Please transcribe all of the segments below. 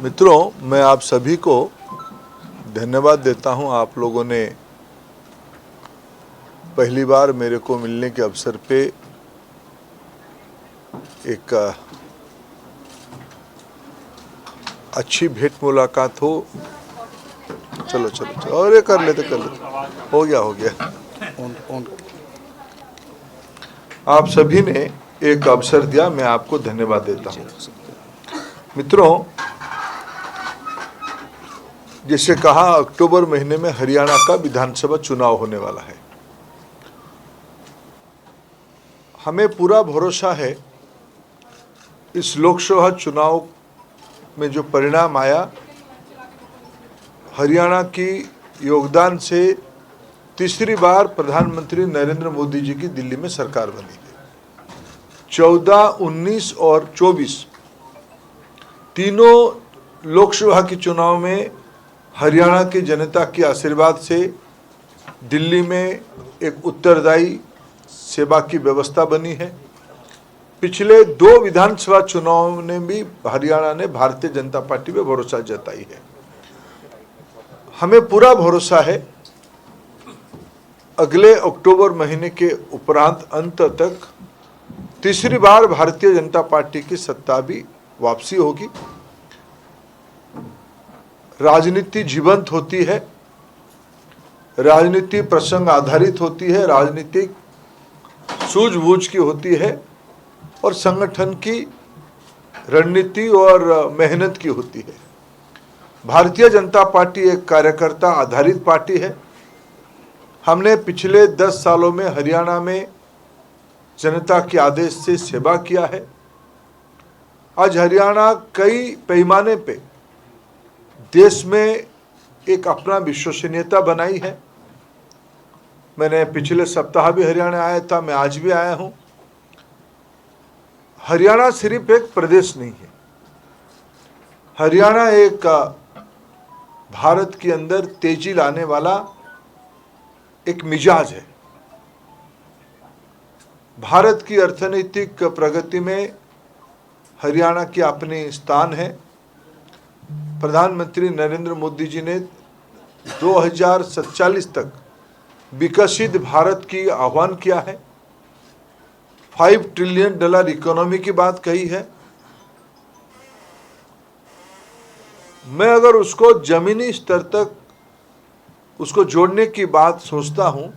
मित्रों, मैं आप सभी को धन्यवाद देता हूं। आप लोगों ने पहली बार मेरे को मिलने के अवसर पे एक अच्छी भेंट मुलाकात हो। चलो चलो चलो, अरे कर लेते हो गया। आप सभी ने एक अवसर दिया, मैं आपको धन्यवाद देता हूं। मित्रों, जैसे कहा, अक्टूबर महीने में हरियाणा का विधानसभा चुनाव होने वाला है। हमें पूरा भरोसा है इस लोकसभा चुनाव में जो परिणाम आया, हरियाणा की योगदान से तीसरी बार प्रधानमंत्री नरेंद्र मोदी जी की दिल्ली में सरकार बनी है। 14, 19 और 24 तीनों लोकसभा के चुनाव में हरियाणा की जनता के आशीर्वाद से दिल्ली में एक उत्तरदायी सेवा की व्यवस्था बनी है। पिछले 2 विधानसभा चुनाव ने भी हरियाणा ने भारतीय जनता पार्टी पे भरोसा जताई है। हमें पूरा भरोसा है अगले अक्टूबर महीने के उपरांत अंत तक तीसरी बार भारतीय जनता पार्टी की सत्ता भी वापसी होगी। राजनीति जीवंत होती है, राजनीति प्रसंग आधारित होती है, राजनीतिक सूझबूझ की होती है और संगठन की रणनीति और मेहनत की होती है। भारतीय जनता पार्टी एक कार्यकर्ता आधारित पार्टी है। हमने पिछले 10 सालों में हरियाणा में जनता के आदेश से सेवा किया है। आज हरियाणा कई पैमाने पे देश में एक अपना विश्वसनीयता बनाई है। मैंने पिछले सप्ताह भी हरियाणा आया था, मैं आज भी आया हूं। हरियाणा सिर्फ एक प्रदेश नहीं है, हरियाणा एक भारत के अंदर तेजी लाने वाला एक मिजाज है। भारत की अर्थनैतिक प्रगति में हरियाणा की अपनी स्थान है। प्रधानमंत्री नरेंद्र मोदी जी ने 2047 तक विकसित भारत की आह्वान किया है। $5 ट्रिलियन इकोनॉमी की बात कही है। मैं अगर उसको जमीनी स्तर तक उसको जोड़ने की बात सोचता हूं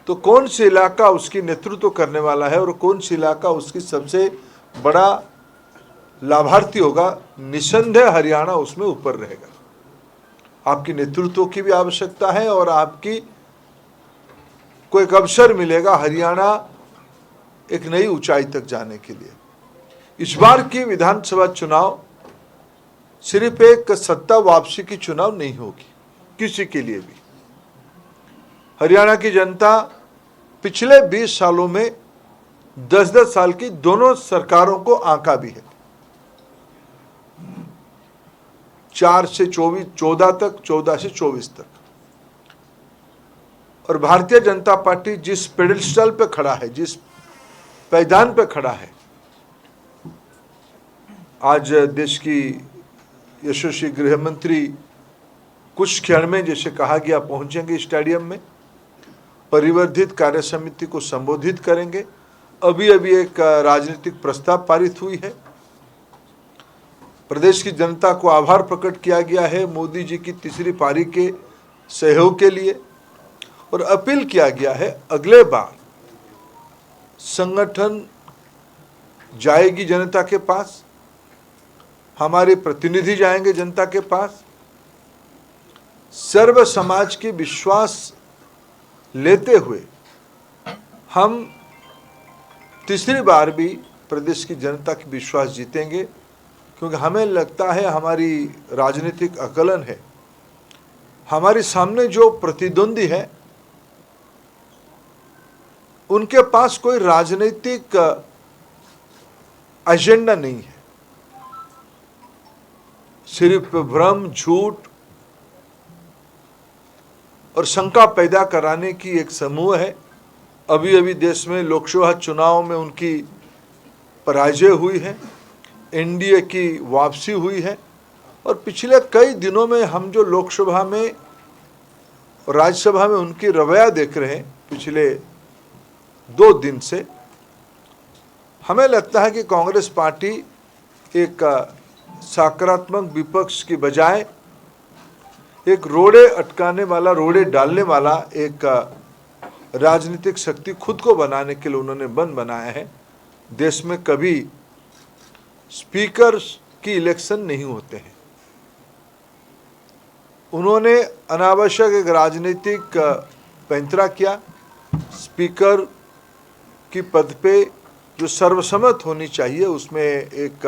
तो कौन सा इलाका उसकी नेतृत्व करने वाला है और कौन सा इलाका उसकी सबसे बड़ा लाभार्थी होगा, निसंदेह हरियाणा उसमें ऊपर रहेगा। आपकी नेतृत्व की भी आवश्यकता है और आपकी को एक अवसर मिलेगा हरियाणा एक नई ऊंचाई तक जाने के लिए। इस बार की विधानसभा चुनाव सिर्फ एक सत्ता वापसी की चुनाव नहीं होगी किसी के लिए भी। हरियाणा की जनता पिछले 20 सालों में 10-10 साल की दोनों सरकारों को आंका भी है। 4 से 14 तक, 14 से 24 तक। और भारतीय जनता पार्टी जिस पेडेस्टल पे खड़ा है, जिस पैदान पे खड़ा है, आज देश की यशस्वी गृह मंत्री कुछ क्षण में, जैसे कहा गया, पहुंचेंगे स्टेडियम में, परिवर्धित कार्य समिति को संबोधित करेंगे। अभी अभी एक राजनीतिक प्रस्ताव पारित हुई है। प्रदेश की जनता को आभार प्रकट किया गया है मोदी जी की तीसरी पारी के सहयोग के लिए और अपील किया गया है अगले बार संगठन जाएगी जनता के पास, हमारे प्रतिनिधि जाएंगे जनता के पास। सर्व समाज की विश्वास लेते हुए हम तीसरी बार भी प्रदेश की जनता की विश्वास जीतेंगे, क्योंकि हमें लगता है, हमारी राजनीतिक आकलन है, हमारे सामने जो प्रतिद्वंदी है उनके पास कोई राजनीतिक एजेंडा नहीं है। सिर्फ भ्रम, झूठ और शंका पैदा कराने की एक समूह है। अभी अभी देश में लोकसभा चुनाव में उनकी पराजय हुई है, एनडीए की वापसी हुई है और पिछले कई दिनों में हम जो लोकसभा में और राज्यसभा में उनकी रवैया देख रहे हैं पिछले 2 दिन से, हमें लगता है कि कांग्रेस पार्टी एक सकारात्मक विपक्ष की बजाय एक रोड़े अटकाने वाला, रोड़े डालने वाला एक राजनीतिक शक्ति खुद को बनाने के लिए उन्होंने बन बनाया है। देश में कभी स्पीकर की इलेक्शन नहीं होते हैं। उन्होंने अनावश्यक एक राजनीतिक पैंतरा किया। स्पीकर की पद पे जो सर्वसम्मत होनी चाहिए उसमें एक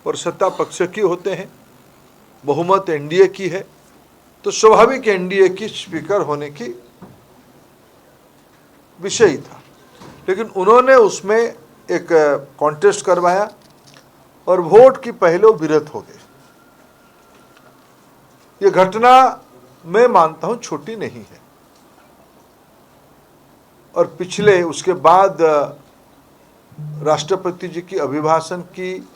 और सत्ता पक्ष की होते हैं, बहुमत एनडीए की है, तो स्वाभाविक एनडीए की स्पीकर होने की विषय था। लेकिन उन्होंने उसमें एक कॉन्टेस्ट करवाया और वोट की पहले विरत हो गए। ये घटना मैं मानता हूं छोटी नहीं है। और पिछले उसके बाद राष्ट्रपति जी की अभिभाषण की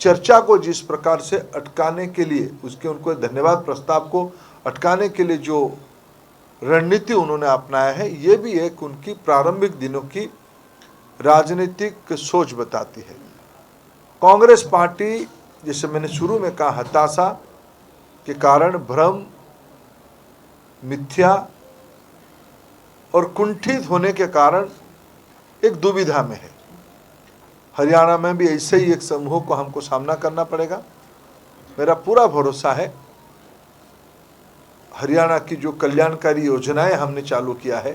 चर्चा को जिस प्रकार से अटकाने के लिए, उसके उनको धन्यवाद प्रस्ताव को अटकाने के लिए जो रणनीति उन्होंने अपनाया है, ये भी एक उनकी प्रारंभिक दिनों की राजनीतिक सोच बताती है। कांग्रेस पार्टी, जैसे मैंने शुरू में कहा, हताशा के कारण, भ्रम, मिथ्या और कुंठित होने के कारण एक दुविधा में है। हरियाणा में भी ऐसे ही एक समूह को हमको सामना करना पड़ेगा। मेरा पूरा भरोसा है हरियाणा की जो कल्याणकारी योजनाएं हमने चालू किया है,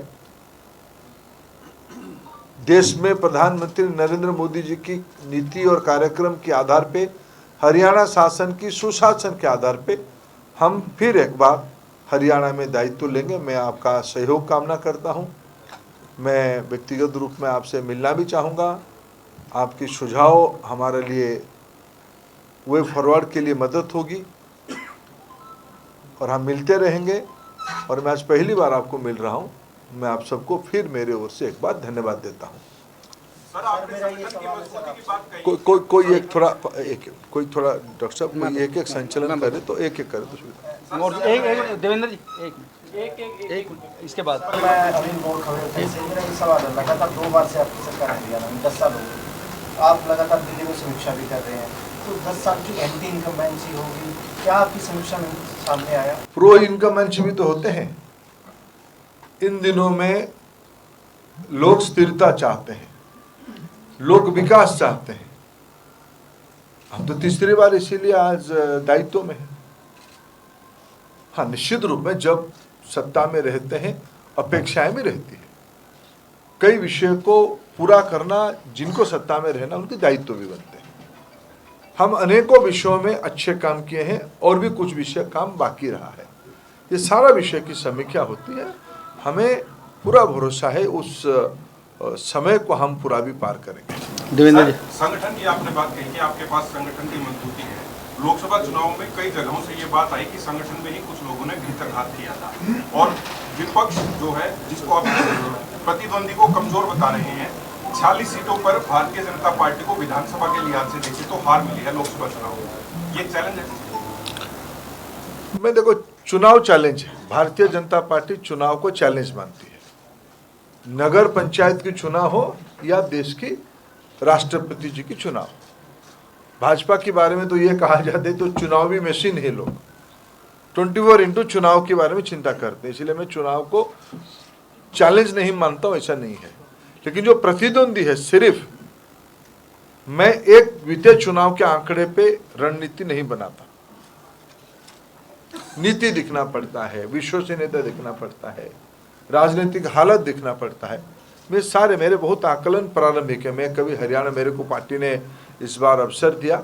देश में प्रधानमंत्री नरेंद्र मोदी जी की नीति और कार्यक्रम के आधार पे, हरियाणा शासन की सुशासन के आधार पे हम फिर एक बार हरियाणा में दायित्व लेंगे। मैं आपका सहयोग कामना करता हूं। मैं व्यक्तिगत रूप में आपसे मिलना भी चाहूँगा। आपकी सुझाव हमारे लिए वे फॉरवर्ड के लिए मदद होगी और हम मिलते रहेंगे। और मैं आज पहली बार आपको मिल रहा हूं। मैं आप सबको फिर मेरे ओर से एक बार धन्यवाद देता हूं। सर, आपने संगठन की मजबूती की बात कही। कोई एक थोड़ा डॉक्टर साहब कोई एक संचलन करे तो एक करे तो सुविधा। एक देवेंद्र जी, एक इसके बाद मैं अरविंद गौर खबरें से मेरा ये सवाल है, लगातार 2 बार से आपकी सरकार हरियाणा में 10 साल हो गए, आप लगातार दिल्ली में समीक्षा भी कर रहे हैं, तो 10 साल की एंटी इनकम्बेंसी होगी, क्या आपकी समीक्षा में सामने आया? प्रो इनकम्बेंसी भी तो होते हैं। इन दिनों में लोग स्थिरता चाहते हैं, लोग विकास चाहते हैं। हम तो तीसरी बार इसीलिए आज दायित्व में है। हाँ, निश्चित रूप में जब सत्ता में रहते हैं अपेक्षाएं भी रहती है। कई विषय को पूरा करना, जिनको सत्ता में रहना, उनके दायित्व भी बनते हैं। हम अनेकों विषयों में अच्छे काम किए हैं और भी कुछ विषय काम बाकी रहा है। ये सारा विषय की समीक्षा होती है। हमें पूरा भरोसा है उस समय को हम पूरा भी पार करेंगे। देवेंद्र जी, संगठन की आपने बात कही कि आपके पास संगठन की मजबूती है। लोकसभा चुनाव में कई जगहों से ये बात आई कि संगठन में ही कुछ लोगों ने भीतरघात किया था और विपक्ष जो है, जिसको आप प्रतिद्वंदी को कमजोर बता रहे हैं, 46 सीटों पर भारतीय जनता पार्टी को विधानसभा के लिहाज से देखें तो हार मिली है लोकसभा चुनाव में। ये चैलेंज है। मैं देखो, चुनाव चैलेंज है। भारतीय जनता पार्टी चुनाव को चैलेंज मानती है। नगर पंचायत की चुनाव हो या देश की राष्ट्रपति जी की चुनाव। भाजपा के बारे में तो ये कहा जाता है तो चुनावी मशीन है। लोग 24x चुनाव के बारे में चिंता करते हैं, इसलिए मैं चुनाव को चैलेंज नहीं मानता हूं, ऐसा नहीं है। लेकिन जो प्रतिद्वंदी है, सिर्फ मैं एक वित्तीय चुनाव के आंकड़े पे रणनीति नहीं बनाता। नीति दिखना पड़ता है, विश्वसनीयता दिखना पड़ता है, राजनीतिक हालत दिखना पड़ता है। मेरे बहुत आकलन प्रारंभिक है। मैं कभी हरियाणा, मेरे को पार्टी ने इस बार अवसर दिया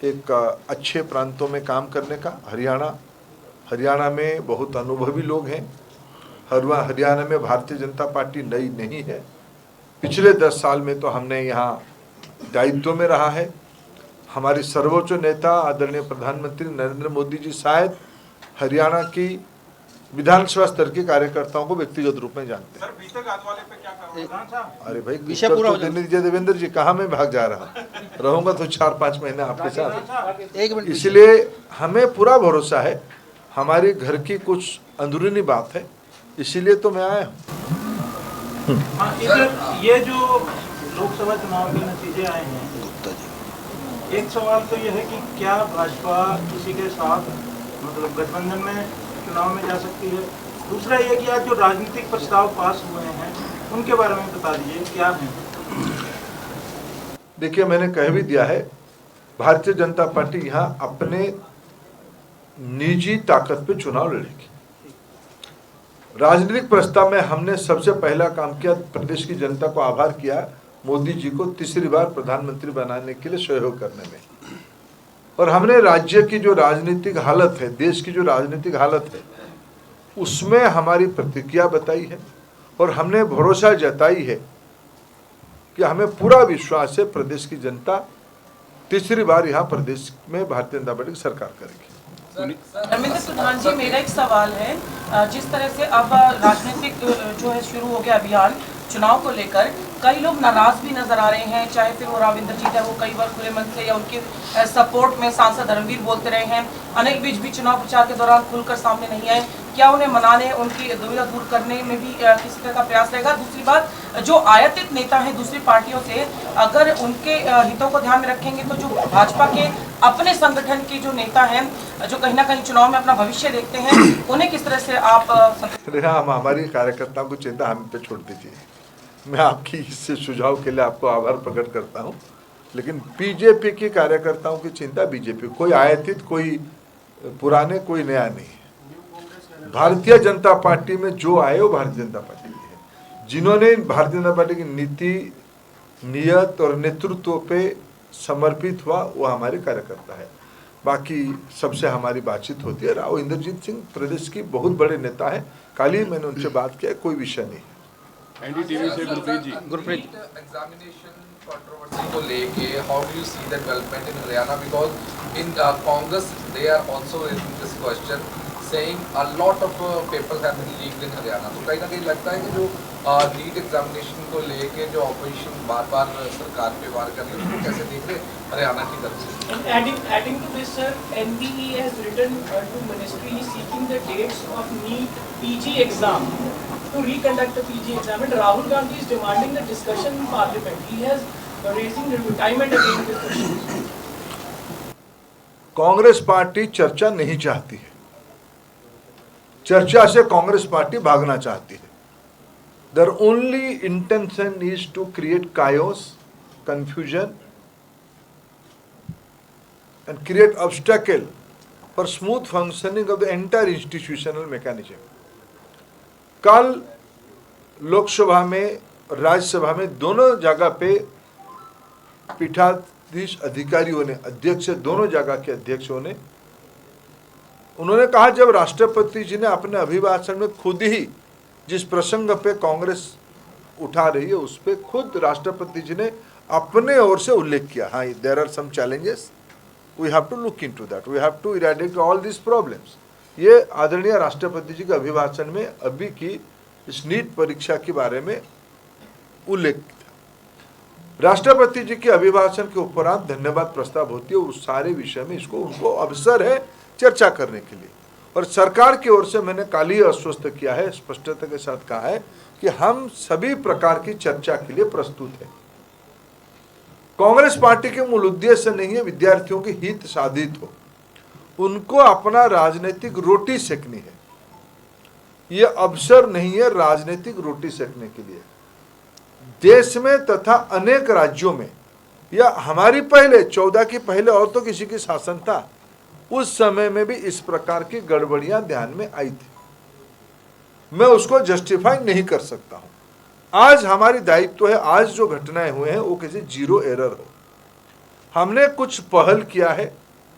एक अच्छे प्रांतों में काम करने का। हरियाणा में बहुत अनुभवी लोग हैं। हरियाणा में भारतीय जनता पार्टी नई नहीं है। पिछले 10 साल में तो हमने यहाँ दायित्व में रहा है। हमारे सर्वोच्च नेता आदरणीय प्रधानमंत्री नरेंद्र मोदी जी शायद हरियाणा की विधानसभा स्तर के कार्यकर्ताओं को व्यक्तिगत रूप में जानते हैं। सर बीते गाज वाले पे क्या कार्रवाई? अरे भाई विषय उत्तर पूरा तो हो जाए। देने दीजिए देवेंद्र जी, कहाँ मैं भाग जा रहा हूँ, रहूंगा तो 4-5 महीने आपके साथ। एक मिनट। इसलिए हमें पूरा भरोसा है, हमारी घर की कुछ अंदरूनी बात है, इसीलिए तो मैं आया हूँ। हाँ, इधर ये जो लोकसभा चुनाव के नतीजे आए हैं, एक सवाल तो यह है कि क्या भाजपा किसी के साथ मतलब गठबंधन में चुनाव में जा सकती है? दूसरा ये कि आज जो राजनीतिक प्रस्ताव पास हुए हैं उनके बारे में बता दीजिए, क्या है? देखिए, मैंने कह भी दिया है, भारतीय जनता पार्टी यहाँ अपने निजी ताकत पे चुनाव लड़ेगी। राजनीतिक प्रस्ताव में हमने सबसे पहला काम किया, प्रदेश की जनता को आभार किया, मोदी जी को तीसरी बार प्रधानमंत्री बनाने के लिए सहयोग करने में। और हमने राज्य की जो राजनीतिक हालत है, देश की जो राजनीतिक हालत है, उसमें हमारी प्रतिक्रिया बताई है और हमने भरोसा जताई है कि हमें पूरा विश्वास है प्रदेश की जनता तीसरी बार यहाँ प्रदेश में भारतीय जनता पार्टी की सरकार करेगी। धर्मेंद्र प्रधान जी, मेरा एक सवाल है, जिस तरह से अब राजनीतिक जो है शुरू हो गया अभियान चुनाव को लेकर, कई लोग नाराज भी नजर आ रहे हैं, चाहे फिर वो राविंद्र जी है, वो कई बार खुले मन से या उनके सपोर्ट में सांसद धर्मवीर बोलते रहे हैं, अनिल विज भी चुनाव प्रचार के दौरान खुलकर सामने नहीं आए। क्या उन्हें मनाने, उनकी दुविधा दूर करने में भी किसी तरह का प्रयास रहेगा? दूसरी बात, जो आयातित नेता हैं दूसरी पार्टियों से, अगर उनके हितों को ध्यान में रखेंगे तो जो भाजपा के अपने संगठन के जो नेता हैं, जो कहीं ना कहीं चुनाव में अपना भविष्य देखते हैं, उन्हें किस तरह से आप हम हमारी कार्यकर्ताओं को चिंता हम पे छोड़ दीजिए। मैं आपकी इससे सुझाव के लिए आपको आभार प्रकट करता हूं, लेकिन बीजेपी के कार्यकर्ताओं की चिंता बीजेपी, कोई आयातित, कोई पुराने, कोई नया नहीं है। भारतीय जनता पार्टी में जो आए वो भारतीय जनता पार्टी की है। जिन्होंने भारतीय जनता पार्टी की नीति, नियत और नेतृत्व पे समर्पित हुआ वो हमारे कार्यकर्ता है। बाकी सबसे हमारी बातचीत होती है। राव इंद्रजीत सिंह प्रदेश की बहुत बड़े नेता है, कल ही मैंने उनसे बात किया, कोई विषय नहीं है। एनडीटीवी से गुरप्रीत एग्जामिनेशन कंट्रोवर्सी को लेके how do you see the development in Haryana, because in Congress they are also raising this question saying a lot of papers have been leaked in Haryana. तो कहीं ना कहीं लगता है कि जो नीट एग्जामिनेशन को लेके जो ऑपोजिशन बार-बार सरकार पे वार कर रही है, उसको कैसे देख रहे हैं हरियाणा की तरफ से? Adding to this, sir, NBE has written to ministry seeking the dates of NEET PG exam to reconduct the PG exam, and Rahul Gandhi is demanding the discussion in Parliament. He has raising time and again this question. Congress party चर्चा नहीं चाहती है, चर्चा से Congress party भागना चाहती है। Their only intention is to create chaos, confusion, and create obstacle for smooth functioning of the entire institutional mechanism. कल लोकसभा में, राज्यसभा में दोनों जगह पे पीठाधीश अधिकारियों ने, अध्यक्ष, दोनों जगह के अध्यक्षों ने, उन्होंने कहा, जब राष्ट्रपति जी ने अपने अभिभाषण में खुद ही जिस प्रसंग पे कांग्रेस उठा रही है उस पे खुद राष्ट्रपति जी ने अपने ओर से उल्लेख किया, हाँ, there are some challenges, we have to look into that, we have to eradicate all this problems. ये आदरणीय राष्ट्रपति जी के अभिभाषण में अभी की इस नीट परीक्षा के बारे में उल्लेख था। राष्ट्रपति जी के अभिभाषण के उपरांत धन्यवाद प्रस्ताव होती है, उस सारे विषय में इसको उनको अवसर है चर्चा करने के लिए। और सरकार की ओर से मैंने कल ही आश्वस्त किया है, स्पष्टता के साथ कहा है कि हम सभी प्रकार की चर्चा के लिए प्रस्तुत हैं। कांग्रेस पार्टी के मूल उद्देश्य नहीं है विद्यार्थियों के हित साधित हो, उनको अपना राजनीतिक रोटी सेकनी है। ये अवसर नहीं है राजनीतिक रोटी सेकने के लिए। देश में तथा अनेक राज्यों में, या हमारी पहले 14 की पहले और तो किसी की शासन था, उस समय में भी इस प्रकार की गड़बड़ियां ध्यान में आई थी। मैं उसको जस्टिफाई नहीं कर सकता हूं। आज हमारी दायित्व है, आज जो घटनाएं हुए हैं वो किसी जीरो एरर हो। हमने कुछ पहल किया है,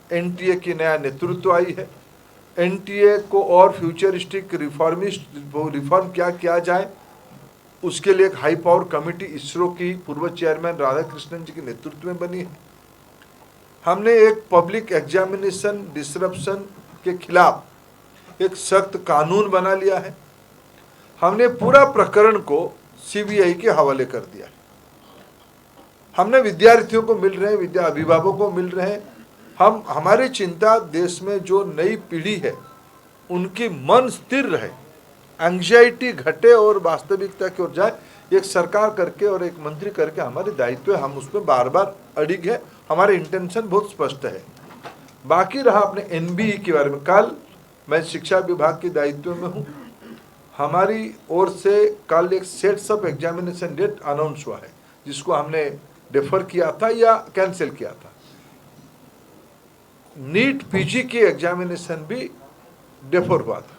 एनटीए की नया नेतृत्व आई है, एनटीए को और फ्यूचरिस्टिक रिफॉर्म क्या किया जाए, उसके लिए एक हाई पावर कमेटी इसरो की पूर्व चेयरमैन राधाकृष्णन जी के नेतृत्व में बनी है। हमने एक पब्लिक एग्जामिनेशन डिसरप्शन के खिलाफ एक सख्त कानून बना लिया है। हमने पूरा प्रकरण को सीबीआई के हवाले कर दिया है। हमने विद्यार्थियों को मिल रहे हैं, अभिभावकों को मिल रहे हैं। हमारी चिंता देश में जो नई पीढ़ी है उनकी मन स्थिर रहे, एंग्जाइटी घटे और वास्तविकता की ओर जाए। एक सरकार करके और एक मंत्री करके हमारे दायित्व है, हम उसमें बार बार अड़िग है। हमारे इंटेंशन बहुत स्पष्ट है। बाकी रहा अपने एनबीई के बारे में, कल मैं शिक्षा विभाग के दायित्व में हूँ। हमारी ओर से कल एक sets of examination date announce हुआ है, जिसको हमने डिफर किया था या कैंसिल किया था। नीट पीजी की एग्जामिनेशन भी डिफर हुआ था।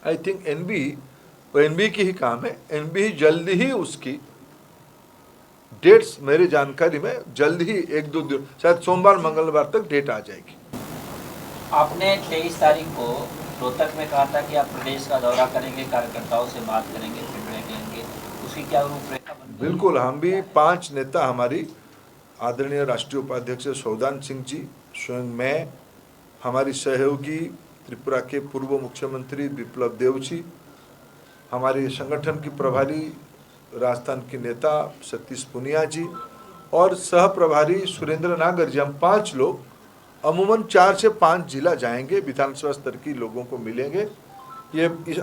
आई थिंक एनबीई की ही काम है। एनबीई जल्दी ही उसकी डेट्स, मेरी जानकारी में जल्द ही 1-2 दिन, शायद सोमवार मंगलवार तक डेट आ जाएगी। आपने 23 तारीख को रोहतक में कहा था कि आप प्रदेश का दौरा करेंगे, कार्यकर्ताओं से बात करेंगे, फीडबैक लेंगे, उसकी क्या रूपरेखा बन? बिल्कुल, हम भी 5 नेता, हमारी आदरणीय राष्ट्रीय उपाध्यक्ष सौदान सिंह जी, स्वयं मैं, हमारी सहयोगी त्रिपुरा के पूर्व मुख्यमंत्री विप्लव देव जी, हमारे संगठन की प्रभारी राजस्थान के नेता सतीश पुनिया जी और सह प्रभारी सुरेंद्र नागर जी, हम 5 लोग अमूमन 4 से 5 जिला जाएंगे, विधानसभा स्तर की लोगों को मिलेंगे।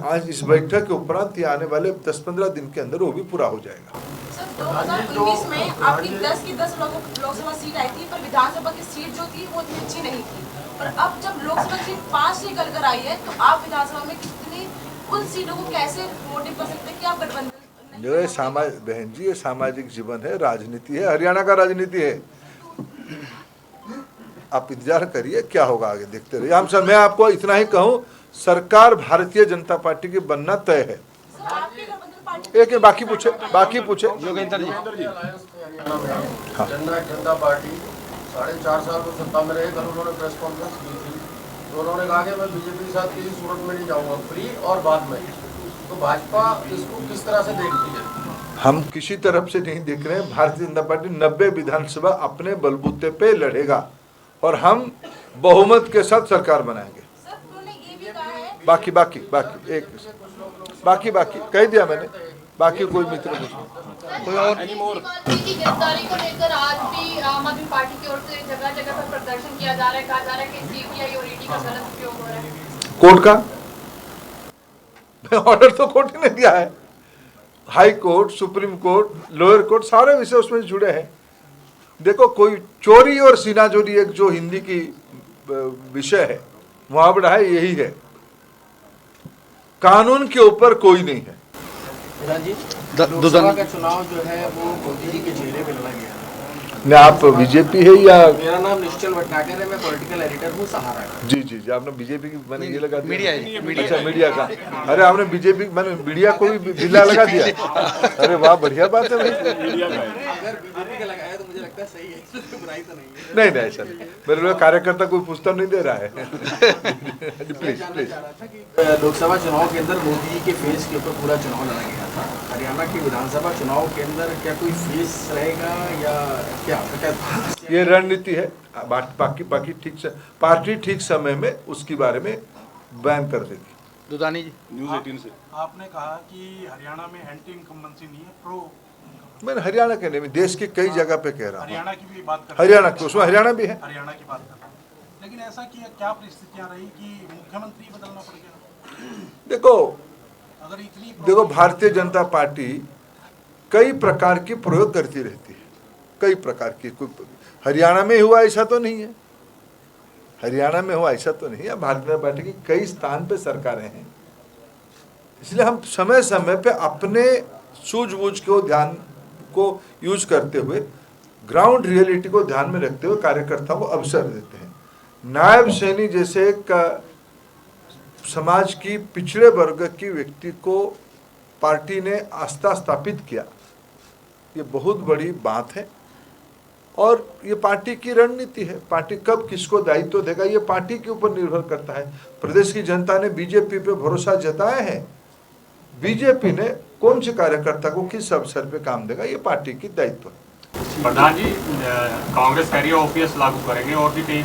आज इस बैठक के उपरांत ये आने वाले 10-15 दिन के अंदर वो भी पूरा हो जाएगा। सर, 2019 में आपकी 10 की 10 लोकसभा सीट आई थी, पर विधानसभा की सीट जो थी वो इतनी अच्छी नहीं थी। और अब जब लोकसभा सीट 5 निकल कर आई है, तो आप विधानसभा में कितनी उन सीटों को कैसे मोटिव कर सकते हैं कि आप गठबंधन? बहन जी, ये सामाजिक जीवन है, राजनीति है, हरियाणा का राजनीति है। आप इंतजार करिए, क्या होगा आगे देखते रहिए। मैं आपको इतना ही कहूँ, सरकार भारतीय जनता पार्टी की बनना तय है। एक बाकी पूछे योगेंद्र जी। जनता पार्टी 4.5 साल को सत्ता में रहे, कल उन्होंने प्रेस कॉन्फ्रेंस की थी, तो उन्होंने कहा कि मैं बीजेपी के साथ किसी सूरत में नहीं जाऊंगा, फ्री और बाद में। तो भाजपा इसको किस तरह से देखती है? हम किसी तरफ से नहीं देख रहे हैं। भारतीय जनता पार्टी 90 विधानसभा अपने बलबूते पे लड़ेगा और हम बहुमत के साथ सरकार बनाएंगे। बाकी कह दिया मैंने, बाकी कोई मित्र कोई और की गिरफ्तारी को लेकर आज भी आम आदमी पार्टी की ओर से जगह जगह पर प्रदर्शन किया जा रहा है, कहा जा रहा है कि सीबीआई और ईडी का गलत उपयोग हो रहा है। कोर्ट का ऑर्डर तो कोर्ट ने दिया है। High court, supreme court, lower court, सारे विषय उसमें जुड़े हैं। देखो, कोई चोरी और सीनाजोरी एक जो हिंदी की विषय है, मुहावरा है, यही है। कानून के ऊपर कोई नहीं है। लोकसभा का चुनाव जो है वो मोदी जी के चेहरे पे लड़ा गया। आप बीजेपी है या? मेरा नाम निश्चल भटनागर है, मैं पॉलिटिकल एडिटर हूँ सहारा का। जी, आपने बीजेपी की, मैंने ये लगा दिया मीडिया। अच्छा, मीडिया का। अरे आपने बीजेपी, मैंने मीडिया को भी बिल्ला लगा दिया। अरे वाह, बढ़िया बात है भाई। अगर बीजेपी का लगाया तो मुझे लगता है सही है, बुराई तो नहीं है। नहीं ऐसा नहीं, मेरे लोग कार्यकर्ता कोई पुस्तक नहीं दे रहा है। प्लीज। लोकसभा चुनाव के अंदर मोदी जी के फेस के ऊपर पूरा चुनाव लड़ा गया था। हरियाणा की विधानसभा चुनाव के अंदर क्या कोई फेस रहेगा या क्या? ये रणनीति है। बाकी ठीक से पार्टी ठीक समय में उसके बारे में बयान कर देगी। दुदानी जी, न्यूज़ 18 से आपने कहा कि हरियाणा में एंटी इनकम्बेंसी नहीं है, प्रो। मैंने हरियाणा के नहीं, देश की कई जगह पे कह रहा हूँ। हरियाणा की भी बात कर, हरियाणा की, उसमें हरियाणा भी है। हरियाणा की बात कर रहा हूँ। लेकिन ऐसा क्या परिस्थितियां रही कि मुख्यमंत्री बदलना पड़ गया? देखो, भारतीय जनता पार्टी कई प्रकार की प्रयोग करती रहती है, कई प्रकार की। कोई हरियाणा में हुआ ऐसा तो नहीं है, भारतीय जनता पार्टी की कई स्थान पे सरकारें हैं। इसलिए हम समय समय पे अपने सूझबूझ को ध्यान को यूज करते हुए, ग्राउंड रियलिटी को ध्यान में रखते हुए कार्यकर्ताओं को अवसर देते हैं। नायब सैनी जैसे एक समाज की पिछड़े वर्ग की व्यक्ति को पार्टी ने आस्था स्थापित किया, ये बहुत बड़ी बात है। और ये पार्टी की रणनीति है। पार्टी कब किसको दायित्व देगा ये पार्टी के ऊपर निर्भर करता है। प्रदेश की जनता ने बीजेपी पे भरोसा जताया है। बीजेपी ने कौन से कार्यकर्ता को किस अवसर पे काम देगा, ये पार्टी की दायित्व है। प्रधान जी, कांग्रेस कह रही है ओपीएस लागू करेंगे और भी कई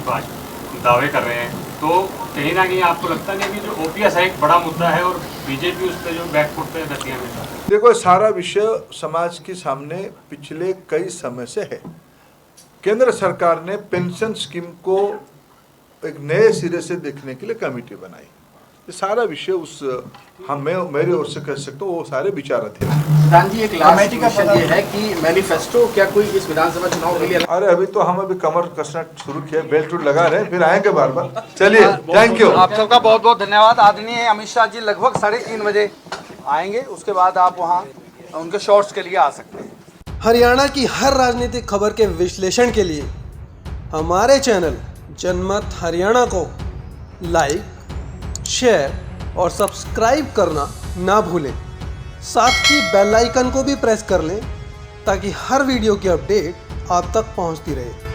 दावे कर रहे हैं, तो कहीं ना कहीं आपको लगता नहीं कि जो ओपीएस है एक बड़ा मुद्दा है और बीजेपी उस पर जो बैकफुट पे रहती है हमेशा? देखो, सारा विषय समाज के सामने पिछले कई समय से है। केंद्र सरकार ने पेंशन स्कीम को एक नए सिरे से देखने के लिए कमेटी बनाई। ये सारा विषय उस मेरी ओर से कह सकता हूँ वो सारे विचार थे। प्रधान जी, एक लास्ट क्वेश्चन ये है कि मैनिफेस्टो क्या कोई इस विधानसभा चुनाव के लिए? अरे अभी तो हम कमर कसना शुरू किया, बेल्ट लगा रहे हैं, फिर आएंगे बार बार। चलिए, थैंक यू। आप सबका बहुत बहुत धन्यवाद। आदरणीय अमित शाह जी लगभग 3:30 बजे आएंगे, उसके बाद आप वहाँ उनके शॉर्ट्स के लिए आ सकते हैं। हरियाणा की हर राजनीतिक खबर के विश्लेषण के लिए हमारे चैनल जनमत हरियाणा को लाइक, शेयर और सब्सक्राइब करना ना भूलें। साथ ही बेल आइकन को भी प्रेस कर लें ताकि हर वीडियो की अपडेट आप तक पहुंचती रहे।